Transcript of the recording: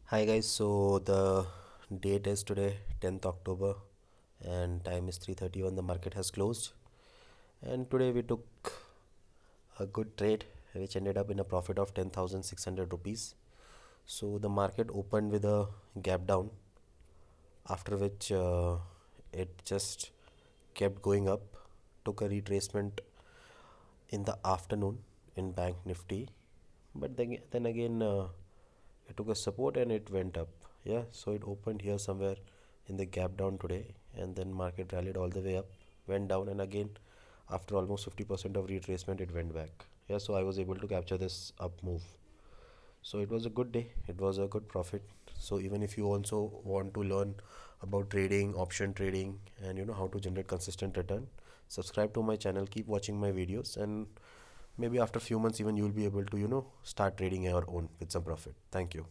Hi guys, so the date is today 10th October and time is 3:31. The market has closed, and today we took a good trade which ended up in a profit of 10,600 rupees. So the market opened with a gap down, after which it just kept going up, took a retracement in the afternoon in Bank Nifty, but then again it took a support and it went up. Yeah, so it opened here somewhere in the gap down today, and then market rallied all the way up, went down, and again after almost 50% of retracement it went back. Yeah, so I was able to capture this up move. So it was a good day, it was a good profit. So even if you also want to learn about trading, option trading, and how to generate consistent return, subscribe to my channel, keep watching my videos, and maybe after few months even you'll be able to start trading your own with some profit. Thank you.